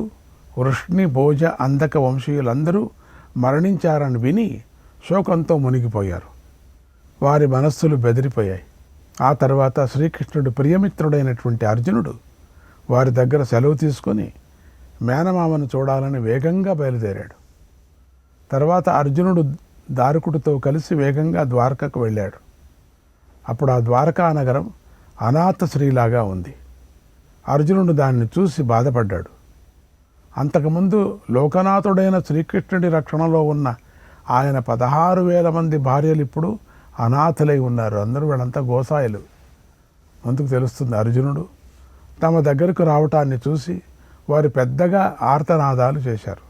వృష్ణి, భోజ, అంధక వంశీయులందరూ మరణించారని విని శోకంతో మునిగిపోయారు. వారి మనస్సులు బెదిరిపోయాయి. ఆ తర్వాత శ్రీకృష్ణుడు ప్రియమిత్రుడైనటువంటి అర్జునుడు వారి దగ్గర సెలవు తీసుకొని మేనమామను చూడాలని వేగంగా బయలుదేరాడు. తర్వాత అర్జునుడు దారుకుడితో కలిసి వేగంగా ద్వారకకు వెళ్ళాడు. అప్పుడు ఆ ద్వారకా నగరం అనాథ స్త్రీలాగా ఉంది. అర్జునుడు దాన్ని చూసి బాధపడ్డాడు. అంతకుముందు లోకనాథుడైన శ్రీకృష్ణుడి రక్షణలో ఉన్న ఆయన 16,000 మంది భార్యలు ఇప్పుడు అనాథలై ఉన్నారు. అందరూ వీళ్ళంతా గోసాయిలు. అందుకు తెలుస్తుంది అర్జునుడు తమ దగ్గరకు రావటాన్ని చూసి వారు పెద్దగా ఆర్తనాదాలు చేశారు.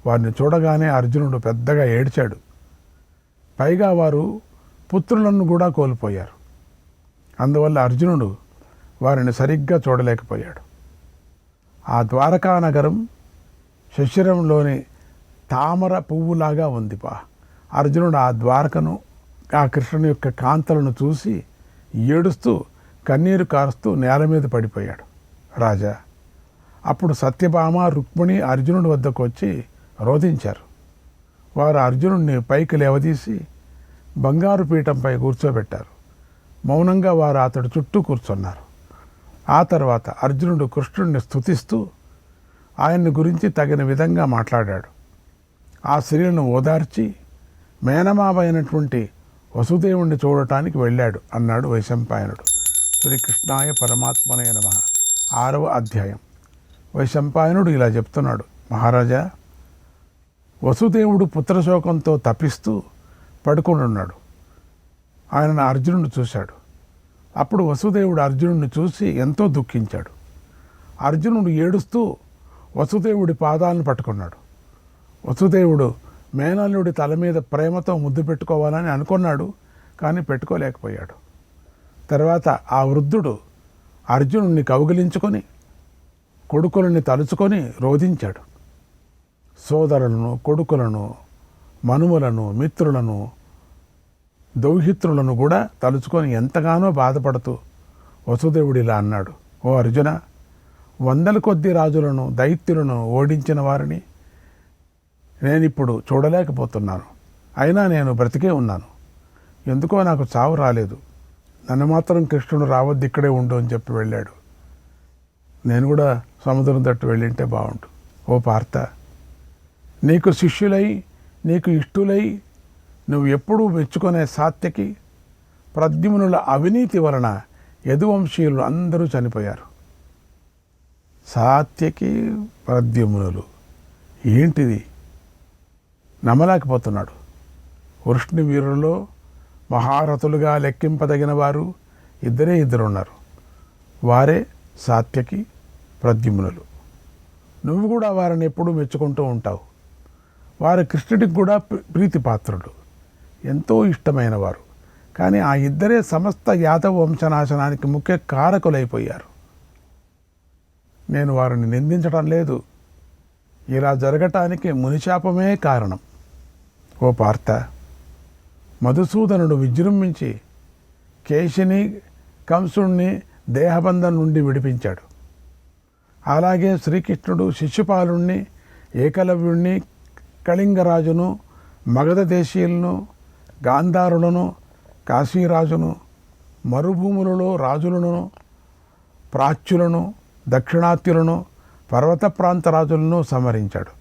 వారిని చూడగానే అర్జునుడు పెద్దగా ఏడ్చాడు. పైగా వారు పుత్రులను కూడా కోల్పోయారు. అందువల్ల అర్జునుడు వారిని సరిగ్గా చూడలేకపోయాడు. ఆ ద్వారకా నగరం శశిరంలోని తామర పువ్వులాగా ఉంది. అర్జునుడు ఆ ద్వారకను, ఆ కృష్ణుని యొక్క కాంతలను చూసి ఏడుస్తూ కన్నీరు కారుస్తూ నేల మీద పడిపోయాడు. రాజా, అప్పుడు సత్యభామ, రుక్మిణి అర్జునుడి వద్దకు వచ్చి రోధించారు. వారు అర్జునుడిని పైకి లేవదీసి బంగారు పీఠంపై కూర్చోబెట్టారు. మౌనంగా వారు అతడి చుట్టూ కూర్చున్నారు. ఆ తర్వాత అర్జునుడు కృష్ణుడిని స్తుతిస్తూ ఆయన్ని గురించి తగిన విధంగా మాట్లాడాడు. ఆ స్త్రీలను ఓదార్చి మేనమామ అయినటువంటి వసుదేవుణ్ణి చూడటానికి వెళ్ళాడు అన్నాడు వైశంపాయనుడు. శ్రీకృష్ణాయ పరమాత్మనే నమః. 6వ అధ్యాయం. వైశంపాయనుడు ఇలా చెప్తున్నాడు, మహారాజా, వసుదేవుడు పుత్రశోకంతో తపిస్తూ పడుకొని ఉన్నాడు. ఆయనను అర్జునుడు చూశాడు. అప్పుడు వసుదేవుడు అర్జునుడిని చూసి ఎంతో దుఃఖించాడు. అర్జునుడు ఏడుస్తూ వసుదేవుడి పాదాలను పట్టుకున్నాడు. వసుదేవుడు మేనల్లుడి తల మీద ప్రేమతో ముద్దు పెట్టుకోవాలని అనుకున్నాడు, కానీ పెట్టుకోలేకపోయాడు. తర్వాత ఆ వృద్ధుడు అర్జునుడిని కౌగిలించుకొని కొడుకులని తలుచుకొని రోధించాడు. సోదరులను, కొడుకులను, మనుమలను, మిత్రులను, దౌహిత్రులను కూడా తలుచుకొని ఎంతగానో బాధపడుతూ వసుదేవుడు ఇలా అన్నాడు, ఓ అర్జున, 100 కొద్ది రాజులను, దైత్యులను ఓడించిన వారిని నేనిప్పుడు చూడలేకపోతున్నాను. అయినా నేను బ్రతికే ఉన్నాను. ఎందుకో నాకు చావు రాలేదు. నన్ను మాత్రం కృష్ణుడు రావద్దు, ఇక్కడే ఉండు అని చెప్పి వెళ్ళాడు. నేను కూడా సముద్రం తట్టు వెళ్ళింటే బాగుండు. ఓ పార్థ, నీకు శిష్యులై, నీకు ఇష్టులై, నువ్వు ఎప్పుడూ మెచ్చుకునే సాత్యకి, ప్రద్యుమ్నుల అవినీతి వలన యదువంశీయులు అందరూ చనిపోయారు. సాత్యకి, ప్రద్యుమ్నులు ఏంటిది? నమ్మలేకపోతున్నాడు. వృష్ణి వీరుల్లో మహారథులుగా లెక్కింపదగిన వారు ఇద్దరు ఉన్నారు. వారే సాత్యకి, ప్రద్యుమ్నులు. నువ్వు కూడా వారిని ఎప్పుడూ మెచ్చుకుంటూ ఉంటావు. వారు కృష్ణుడికి కూడా ప్రీతిపాత్రుడు, ఎంతో ఇష్టమైన వారు. కానీ ఆ ఇద్దరే సమస్త యాదవ వంశనాశనానికి ముఖ్య కారకులైపోయారు. నేను వారిని నిందించడం లేదు. ఇలా జరగటానికి మునిశాపమే కారణం. ఓ పార్థ, మధుసూదనుడు విజృంభించి కేశిని, కంసుణ్ణి దేహబంధం నుండి విడిపించాడు. అలాగే శ్రీకృష్ణుడు శిశుపాలుణ్ణి, ఏకలవ్యుణ్ణి, కళింగరాజును, మగధ దేశీయులను, గాంధారులను, కాశీరాజును, మరుభూములలో రాజులను, ప్రాచ్యులను, దక్షిణాత్యులను, పర్వత ప్రాంత రాజులను సంహరించాడు.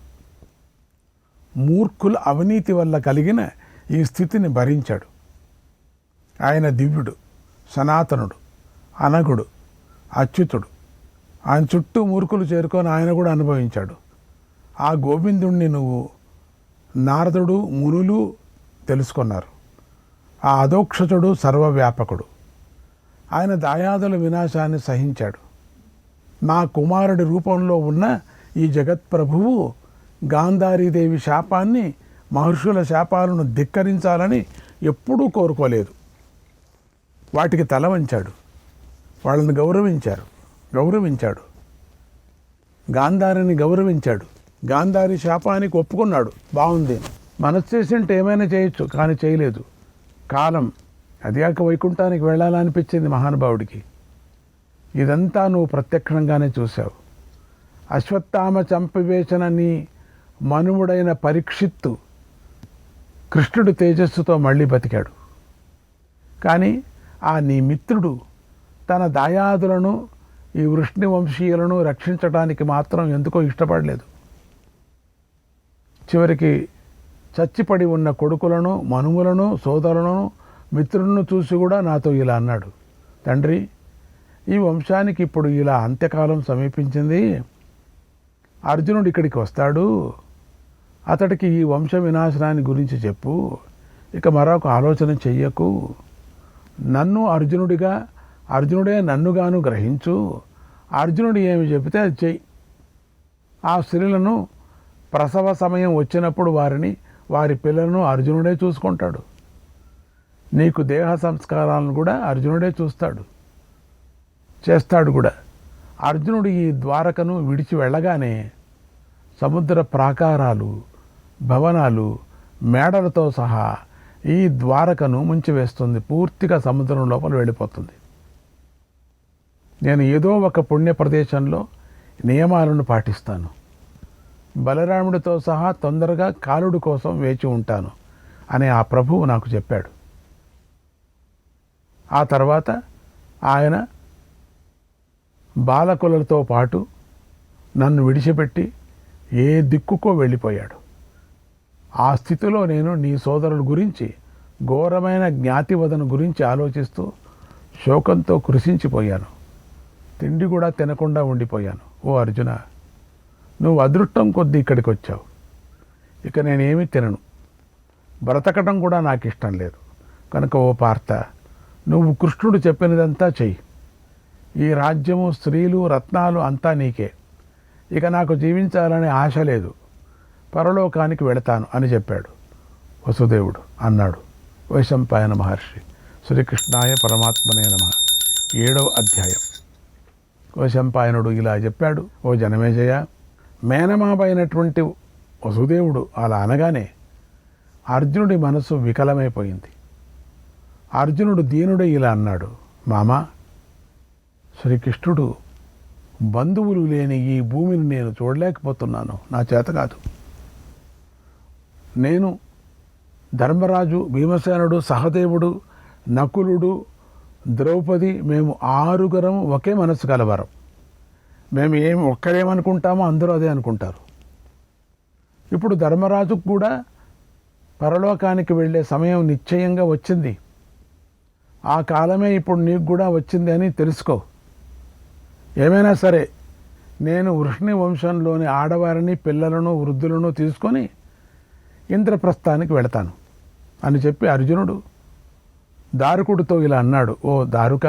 మూర్ఖుల అవినీతి వల్ల కలిగిన ఈ స్థితిని భరించాడు. ఆయన దివ్యుడు, సనాతనుడు, అనగుడు, అచ్యుతుడు. ఆయన చుట్టూ మూర్ఖులు చేరుకొని ఆయన కూడా అనుభవించాడు. ఆ గోవిందుణ్ణి నువ్వు, నారదుడు, మునులు తెలుసుకున్నారు. ఆ అధోక్షతుడు సర్వవ్యాపకుడు. ఆయన దాయాదుల వినాశాన్ని సహించాడు. నా కుమారుడి రూపంలో ఉన్న ఈ జగత్ప్రభువు గాంధారీదేవి శాపాన్ని, మహర్షుల శాపాలను ధిక్కరించాలని ఎప్పుడూ కోరుకోలేదు. వాటికి తల వంచాడు, వాళ్ళని గౌరవించాడు. గాంధారిని గౌరవించాడు, గాంధారి శాపానికి ఒప్పుకున్నాడు. బాగుంది, మనసు చేసింటే ఏమైనా చేయొచ్చు, కానీ చేయలేదు. కాలం అదిగాక వైకుంఠానికి వెళ్ళాలనిపించింది మహానుభావుడికి. ఇదంతా నువ్వు ప్రత్యక్షంగానే చూశావు. అశ్వత్థామ చంపివేసిన నీ మనువుడైన పరీక్షిత్తు కృష్ణుడు తేజస్సుతో మళ్ళీ బతికాడు. కానీ ఆ నీ మిత్రుడు తన దాయాదులను, ఈ వృష్ణి వంశీయులను రక్షించడానికి మాత్రం ఎందుకో ఇష్టపడలేదు. చివరికి చచ్చిపడి ఉన్న కొడుకులను, మనుములను, సోదరులను, మిత్రులను చూసి కూడా నాతో ఇలా అన్నాడు, తండ్రి, ఈ వంశానికి ఇప్పుడు ఇలా అంత్యకాలం సమీపించింది. అర్జునుడు ఇక్కడికి వస్తాడు, అతడికి ఈ వంశ వినాశనాన్ని గురించి చెప్పు, ఇక మరొక ఆలోచన చెయ్యకు. నన్ను అర్జునుడిగా, అర్జునుడే నన్నుగాను గ్రహించు. అర్జునుడు ఏమి చెబితే అది చెయ్యి. ఆ స్త్రీలను ప్రసవ సమయం వచ్చినప్పుడు వారి పిల్లలను అర్జునుడే చూసుకుంటాడు. నీకు దేహ సంస్కారాలను కూడా అర్జునుడే చేస్తాడు కూడా. అర్జునుడు ఈ ద్వారకను విడిచి వెళ్ళగానే సముద్ర ప్రాకారాలు, భవనాలు, మేడలతో సహా ఈ ద్వారకను ముంచివేస్తుంది. పూర్తిగా సముద్రం లోపల వెళ్ళిపోతుంది. నేను ఏదో ఒక పుణ్య ప్రదేశంలో నియమాలను పాటిస్తాను. బలరాముడితో సహా తొందరగా కాలుడు కోసం వేచి ఉంటాను అని ఆ ప్రభువు నాకు చెప్పాడు. ఆ తర్వాత ఆయన బాలకులతో పాటు నన్ను విడిచిపెట్టి ఏ దిక్కుకో వెళ్ళిపోయాడు. ఆ స్థితిలో నేను నీ సోదరుల గురించి, ఘోరమైన జ్ఞాతివదన గురించి ఆలోచిస్తూ శోకంతో కృషించిపోయాను. తిండి కూడా తినకుండా ఉండిపోయాను. ఓ అర్జున, నువ్వు అదృష్టం కొద్దీ ఇక్కడికి వచ్చావు. ఇక నేనేమీ తినను, బ్రతకడం కూడా నాకు ఇష్టం లేదు. కనుక ఓ పార్థ, నువ్వు కృష్ణుడు చెప్పినదంతా చెయ్యి. ఈ రాజ్యము, స్త్రీలు, రత్నాలు అంతా నీకే. ఇక నాకు జీవించాలనే ఆశ లేదు, పరలోకానికి వెళతాను అని చెప్పాడు వసుదేవుడు. అన్నాడు వైశంపాయన మహర్షి. శ్రీకృష్ణాయ పరమాత్మనే నమః. 7వ అధ్యాయం. వైశంపాయనుడు ఇలా చెప్పాడు, ఓ జనమేజయ, మేనమాబైనటువంటి వసుదేవుడు అలా అనగానే అర్జునుడి మనసు వికలమైపోయింది. అర్జునుడు దీనుడై ఇలా అన్నాడు, మామా, శ్రీకృష్ణుడు బంధువులు లేని ఈ భూమిని నేను చూడలేకపోతున్నాను, నా చేత కాదు. నేను, ధర్మరాజు, భీమసేనుడు, సహదేవుడు, నకులుడు, ద్రౌపది, మేము 6 ఒకే మనసు కలవరం. మేము ఒక్కడేమనుకుంటామో అందరూ అదే అనుకుంటారు. ఇప్పుడు ధర్మరాజుకు కూడా పరలోకానికి వెళ్ళే సమయం నిశ్చయంగా వచ్చింది. ఆ కాలమే ఇప్పుడు నీకు కూడా వచ్చింది అని తెలుసుకో. ఏమైనా సరే నేను వృష్ణి వంశంలోని ఆడవారిని, పిల్లలను, వృద్ధులను తీసుకొని ఇంద్రప్రస్థానికి వెళతాను అని చెప్పి అర్జునుడు దారుకుడితో ఇలా అన్నాడు, ఓ దారుక,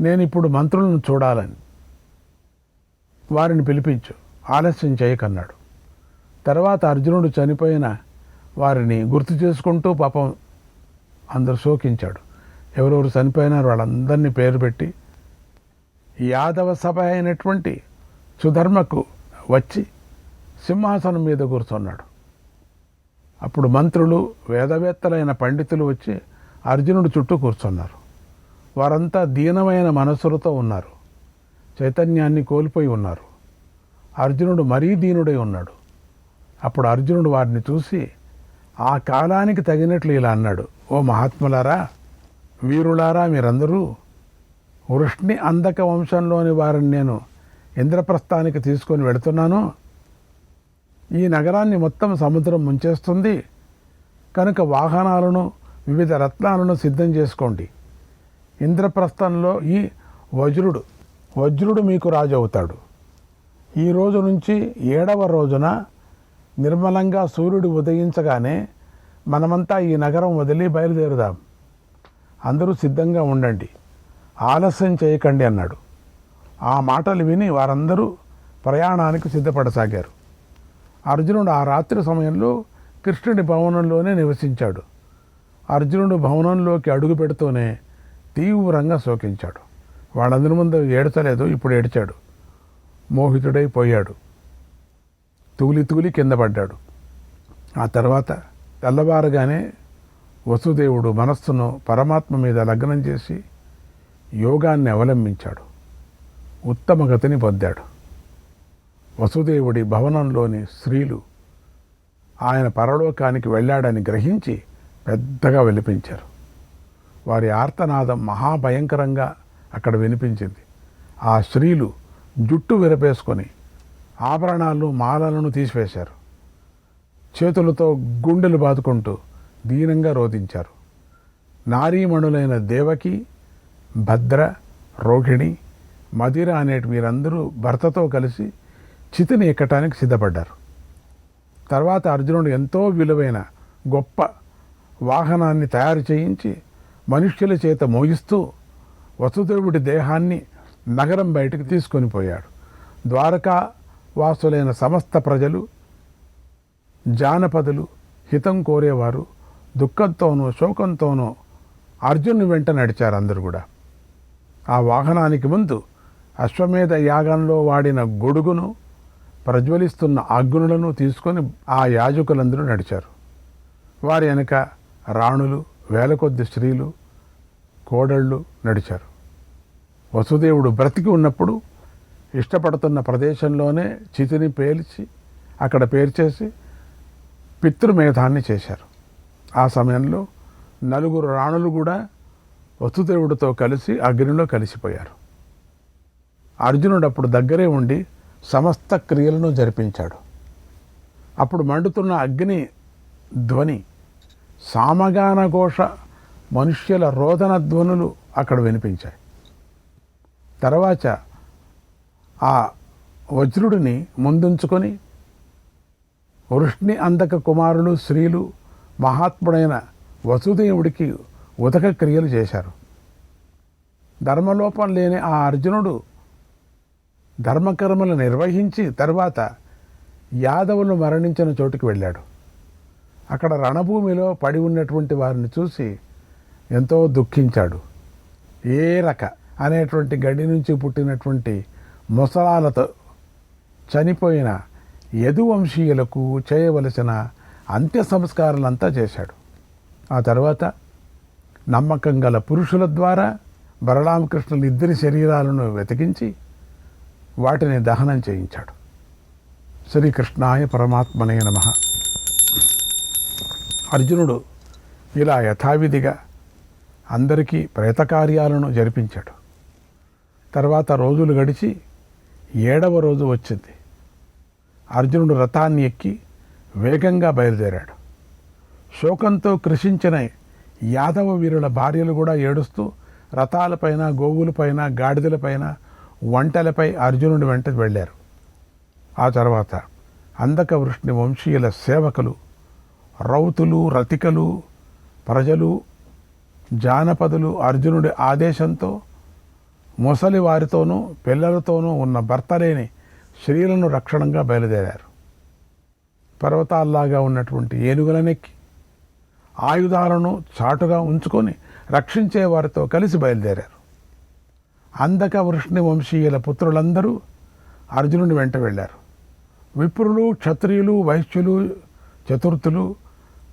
నేను ఇప్పుడు మంత్రులను చూడాలని, వారిని పిలిపించు, ఆలస్యం చేయకన్నాడు. తర్వాత అర్జునుడు చనిపోయిన వారిని గుర్తు చేసుకుంటూ పాపం అందరూ శోకించాడు. ఎవరెవరు చనిపోయినారు వాళ్ళందరినీ పేరు పెట్టి యాదవ సభ అయినటువంటి సుధర్మకు వచ్చి సింహాసనం మీద కూర్చున్నాడు. అప్పుడు మంత్రులు, వేదవేత్తలైన పండితులు వచ్చి అర్జునుడు చుట్టూ కూర్చున్నారు. వారంతా దీనమైన మనస్సులతో ఉన్నారు, చైతన్యాన్ని కోల్పోయి ఉన్నారు. అర్జునుడు మరీ దీనుడై ఉన్నాడు. అప్పుడు అర్జునుడు వారిని చూసి ఆ కాలానికి తగినట్లు ఇలా అన్నాడు, ఓ మహాత్ములారా, వీరులారా, మీరందరూ, వృష్ణి అందక వంశంలోని వారిని నేను ఇంద్రప్రస్థానికి తీసుకొని వెళుతున్నాను. ఈ నగరాన్ని మొత్తం సముద్రం ముంచేస్తుంది కనుక వాహనాలను, వివిధ రత్నాలను సిద్ధం చేసుకోండి. ఇంద్రప్రస్థంలో ఈ వజ్రుడు మీకు రాజు అవుతాడు. ఈ రోజు నుంచి 7వ రోజున నిర్మలంగా సూర్యుడు ఉదయించగానే మనమంతా ఈ నగరం వదిలి బయలుదేరుదాం. అందరూ సిద్ధంగా ఉండండి, ఆలస్యం చేయకండి అన్నాడు. ఆ మాటలు విని వారందరూ ప్రయాణానికి సిద్ధపడసాగారు. అర్జునుడు ఆ రాత్రి సమయంలో కృష్ణుడి భవనంలోనే నివసించాడు. అర్జునుడు భవనంలోకి అడుగు పెడుతూనే తీవ్రంగా శోకించాడు. వాళ్ళందరి ముందు ఏడ్చలేదు, ఇప్పుడు ఏడ్చాడు. మోహితుడైపోయాడు. తూలి తూలి కింద పడ్డాడు. ఆ తర్వాత తెల్లవారగానే వసుదేవుడు మనస్సును పరమాత్మ మీద లగ్నం చేసి యోగాన్ని అవలంబించాడు. ఉత్తమ గతిని పొందాడు. వసుదేవుడి భవనంలోని స్త్రీలు ఆయన పరలోకానికి వెళ్ళాడని గ్రహించి పెద్దగా విలిపించారు. వారి ఆర్తనాదం మహాభయంకరంగా అక్కడ వినిపించింది. ఆ స్త్రీలు జుట్టు విరపేసుకొని ఆభరణాలు మాలలను తీసివేశారు. చేతులతో గుండెలు బాదుకుంటూ దీనంగా రోధించారు. నారీమణులైన దేవకి, భద్ర, రోహిణి, మదిర అనేటి వీరందరూ భర్తతో కలిసి చితిని ఎక్కటానికి సిద్ధపడ్డారు. తర్వాత అర్జునుడు ఎంతో విలువైన గొప్ప వాహనాన్ని తయారు చేయించి మనుష్యుల చేత మోగిస్తూ వసుదేవుడి దేహాన్ని నగరం బయటకు తీసుకొని పోయాడు. ద్వారకా వాసులైన సమస్త ప్రజలు, జానపదులు, హితం కోరేవారు దుఃఖంతోనూ శోకంతోనూ అర్జునుని వెంట నడిచారు. అందరూ కూడా ఆ వాహనానికి ముందు అశ్వమేధ యాగంలో వాడిన గొడుగును, ప్రజ్వలిస్తున్న అగ్నులను తీసుకొని ఆ యాజకులందరూ నడిచారు. వారి వెనక రాణులు, వేల కొద్ది స్త్రీలు, కోడళ్ళు నడిచారు. వసుదేవుడు బ్రతికి ఉన్నప్పుడు ఇష్టపడుతున్న ప్రదేశంలోనే చితిని పేల్చి అక్కడ పేర్చేసి పితృమేధాన్ని చేశారు. ఆ సమయంలో 4 రాణులు కూడా వసుదేవుడితో కలిసి అగ్నిలో కలిసిపోయారు. అర్జునుడు అప్పుడు దగ్గరే ఉండి సమస్త క్రియలను జరిపించాడు. అప్పుడు మండుతున్న అగ్ని ధ్వని, సామగాన ఘోష, మనుష్యుల రోదన ధ్వనులు అక్కడ వినిపించాయి. తర్వాత ఆ వజ్రుడిని ముందుంచుకొని వృష్ణి అందక కుమారులు, స్త్రీలు, మహాత్ముడైన వసుదేవుడికి ఉదక క్రియలు చేశారు. ధర్మలోపం లేని ఆ అర్జునుడు ధర్మకర్మలు నిర్వహించి తర్వాత యాదవులు మరణించిన చోటుకి వెళ్ళాడు. అక్కడ రణభూమిలో పడి ఉన్నటువంటి వారిని చూసి ఎంతో దుఃఖించాడు. ఏరక అనేటువంటి గడి నుంచి పుట్టినటువంటి ముసలాలతో చనిపోయిన యదువంశీయులకు చేయవలసిన అంత్య సంస్కారాలంతా చేశాడు. ఆ తర్వాత నమ్మకం గల పురుషుల ద్వారా బలరామకృష్ణుల ఇద్దరి శరీరాలను వెతికించి వాటిని దహనం చేయించాడు. శ్రీకృష్ణాయ పరమాత్మనే నమః. అర్జునుడు ఇలా యథావిధిగా అందరికీ ప్రేతకార్యాలను జరిపించాడు. తర్వాత రోజులు గడిచి 7వ రోజు వచ్చింది. అర్జునుడు రథాన్ని ఎక్కి వేగంగా బయలుదేరాడు. శోకంతో కృషించిన యాదవ వీరుల భార్యలు కూడా ఏడుస్తూ రథాలపైన, గోవులపైన, గాడిదలపైన, ఒంటెలపై అర్జునుడి వెంట వెళ్ళారు. ఆ తర్వాత అందక వృష్ణి వంశీయుల సేవకులు, రౌతులు, రతికలు, ప్రజలు, జానపదులు అర్జునుడి ఆదేశంతో ముసలి వారితోనూ పిల్లలతోనూ ఉన్న భర్తలేని స్త్రీలను రక్షణంగా బయలుదేరారు. పర్వతాల్లాగా ఉన్నటువంటి ఏనుగులనెక్కి ఆయుధాలను చాటుగా ఉంచుకొని రక్షించే వారితో కలిసి బయలుదేరారు. అందక వృష్ణి వంశీయుల పుత్రులందరూ అర్జునుడి వెంట వెళ్ళారు. విప్రులు, క్షత్రియులు, వైశ్యులు, చతుర్థులు,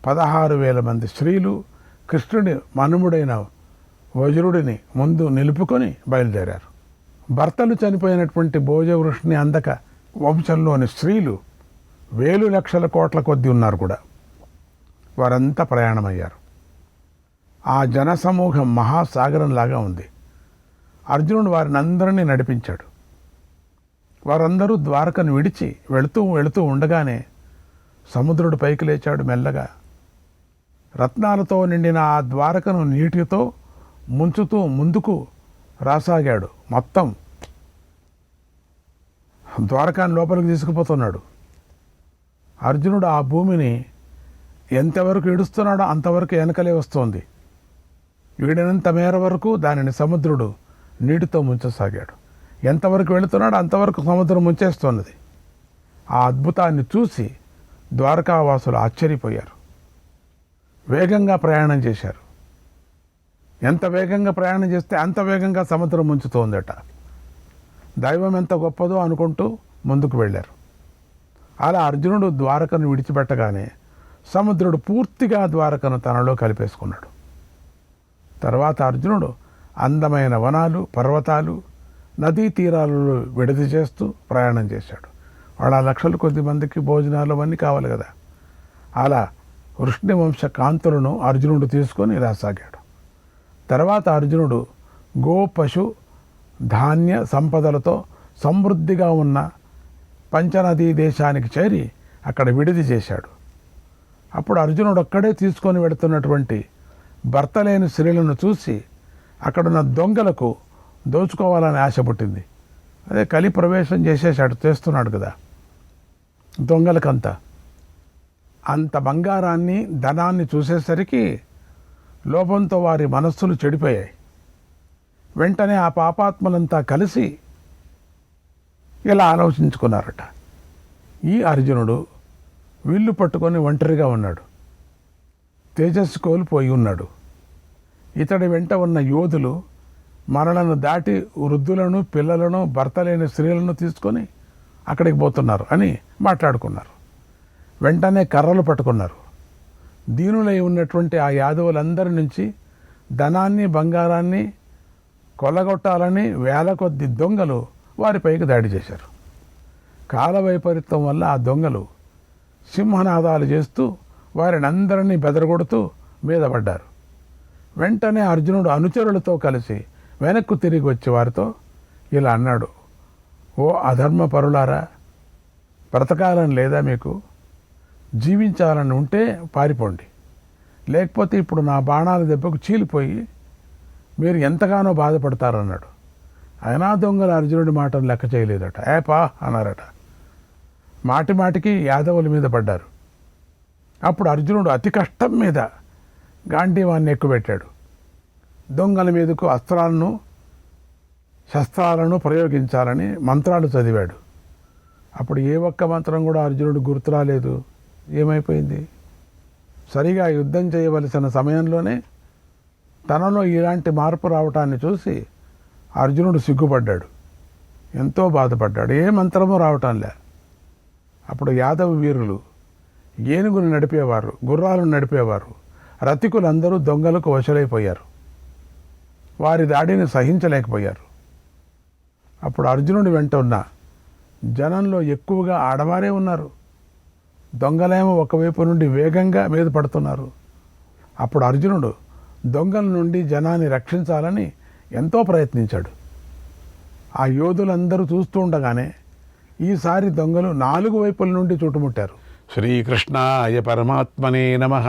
16,000 మంది స్త్రీలు కృష్ణుడి మనుముడైన వజ్రుడిని ముందు నిలుపుకొని బయలుదేరారు. భర్తలు చనిపోయినటువంటి భోజవృష్ణి అందక వంశంలోని స్త్రీలు 1,000 లక్షల కోట్ల కొద్దీ ఉన్నారు కూడా. వారంతా ప్రయాణమయ్యారు. ఆ జనసమూహం మహాసాగరంలాగా ఉంది. అర్జునుడు వారిని అందరినీ నడిపించాడు. వారందరూ ద్వారకను విడిచి వెళుతూ ఉండగానే సముద్రుడు పైకి లేచాడు మెల్లగా. రత్నాలతో నిండిన ఆ ద్వారకను నీటితో ముంచుతూ ముందుకు రాసాగాడు. మొత్తం ద్వారకాన్ని లోపలికి తీసుకుపోతున్నాడు. అర్జునుడు ఆ భూమిని ఎంతవరకు ఇడుస్తున్నాడో అంతవరకు వెనకలే వస్తోంది. వీడినంత మేర వరకు దానిని సముద్రుడు నీటితో ముంచసాగాడు. ఎంతవరకు వెళుతున్నాడో అంతవరకు సముద్రం ముంచేస్తున్నది. ఆ అద్భుతాన్ని చూసి ద్వారకావాసులు ఆశ్చర్యపోయారు. వేగంగా ప్రయాణం చేశారు. ఎంత వేగంగా ప్రయాణం చేస్తే అంత వేగంగా సముద్రం ముంచుతోందట. దైవం ఎంత గొప్పదో అనుకుంటూ ముందుకు వెళ్ళారు. అలా అర్జునుడు ద్వారకను విడిచిపెట్టగానే సముద్రుడు పూర్తిగా ద్వారకను తనలో కలిపేసుకున్నాడు. తర్వాత అర్జునుడు అందమైన వనాలు, పర్వతాలు, నదీ తీరాలలో విడది చేస్తూ ప్రయాణం చేశాడు. వాళ్ళ లక్షల కొద్ది మందికి భోజనాలు అవన్నీ కావాలి కదా. అలా వృష్ణివంశ కాంతులను అర్జునుడు తీసుకొని రాసాగాడు. తర్వాత అర్జునుడు గో, పశు, ధాన్య సంపదలతో సమృద్ధిగా ఉన్న పంచనదీ దేశానికి చేరి అక్కడ విడిది చేశాడు. అప్పుడు అర్జునుడు ఒక్కడే తీసుకొని వెళుతున్నటువంటి భర్త లేని స్త్రీలను చూసి అక్కడున్న దొంగలకు దోచుకోవాలని ఆశ పుట్టింది. అదే కలి ప్రవేశం చేస్తున్నాడు కదా దొంగలకంతా. అంత బంగారాన్ని, ధనాన్ని చూసేసరికి లోపంతో వారి మనస్సులు చెడిపోయాయి. వెంటనే ఆ పాపాత్మలంతా కలిసి ఇలా ఆలోచించుకున్నారట. ఈ అర్జునుడు విల్లు పట్టుకొని ఒంటరిగా ఉన్నాడు, తేజస్సు కోల్పోయి ఉన్నాడు. ఇతడి వెంట ఉన్న యోధులు మనలను దాటి వృద్ధులను, పిల్లలను, భర్త లేని స్త్రీలను తీసుకొని అక్కడికి పోతున్నారు అని మాట్లాడుకున్నారు. వెంటనే కర్రలు పట్టుకున్నారు. దీనులై ఉన్నటువంటి ఆ యాదవులందరి నుంచి ధనాన్ని, బంగారాన్ని కొల్లగొట్టాలని వేల కొద్ది దొంగలు వారిపైకి దాడి చేశారు. కాల వైపరీత్యం వల్ల ఆ దొంగలు సింహనాదాలు చేస్తూ వారిని అందరినీ బెదరగొడుతూ మీద పడ్డారు. వెంటనే అర్జునుడు అనుచరులతో కలిసి వెనక్కు తిరిగి వచ్చి వారితో ఇలా అన్నాడు, ఓ అధర్మ పరులారా, బ్రతకాలని లేదా మీకు? జీవించాలని ఉంటే పారిపోండి, లేకపోతే ఇప్పుడు నా బాణాల దెబ్బకు చీలిపోయి మీరు ఎంతగానో బాధపడతారన్నాడు. అయినా దొంగలు అర్జునుడి మాటను లెక్క చేయలేదట. ఏపా అన్నారట. మాటి మాటికి యాదవుల మీద పడ్డారు. అప్పుడు అర్జునుడు అతి కష్టం మీద గాంధీవాన్ని ఎక్కుపెట్టాడు. దొంగల మీదకు అస్త్రాలను, శస్త్రాలను ప్రయోగించాలని మంత్రాలు చదివాడు. అప్పుడు ఏ ఒక్క మంత్రం కూడా అర్జునుడు గుర్తురాలేదు. ఏమైపోయింది? సరిగా యుద్ధం చేయవలసిన సమయంలోనే తనలో ఇలాంటి మార్పు రావటాన్ని చూసి అర్జునుడు సిగ్గుపడ్డాడు, ఎంతో బాధపడ్డాడు. ఏ మంత్రమూ రావటంలే. అప్పుడు యాదవ వీరులు ఏనుగును నడిపేవారు, గుర్రాలను నడిపేవారు, రతికులందరూ దొంగలకు వశలైపోయారు. వారి దాడిని సహించలేకపోయారు. అప్పుడు అర్జునుడి వెంట ఉన్న జనంలో ఎక్కువగా ఆడవారే ఉన్నారు. దొంగలేమో ఒకవైపు నుండి వేగంగా మీద పడుతున్నారు. అప్పుడు అర్జునుడు దొంగల నుండి జనాన్ని రక్షించాలని ఎంతో ప్రయత్నించాడు. ఆ యోధులందరూ చూస్తూ ఉండగానే ఈసారి దొంగలు 4 వైపుల నుండి చుట్టుముట్టారు. శ్రీకృష్ణాయ పరమాత్మనే నమః.